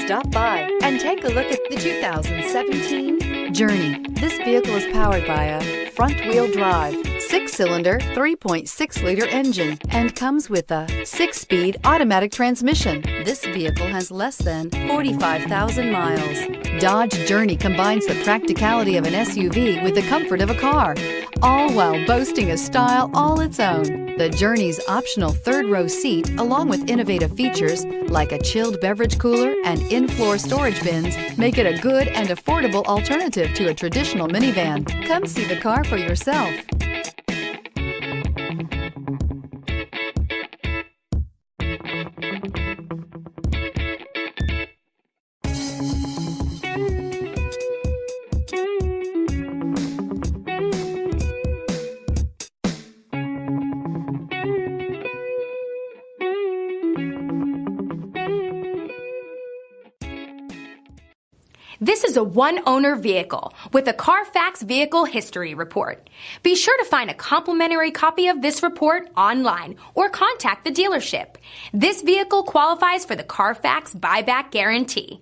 Stop by and take a look at the 2017 Journey. This vehicle is powered by a front-wheel drive, 6-cylinder, 3.6-liter engine and comes with a 6-speed automatic transmission. This vehicle has less than 45,000 miles. Dodge Journey combines the practicality of an SUV with the comfort of a car, all while boasting a style all its own. The Journey's optional third-row seat, along with innovative features like a chilled beverage cooler and in-floor storage bins, make it a good and affordable alternative to a traditional minivan. Come see the car for yourself. This is a one-owner vehicle with a CARFAX Vehicle History Report. Be sure to find a complimentary copy of this report online or contact the dealership. This vehicle qualifies for the CARFAX Buyback Guarantee.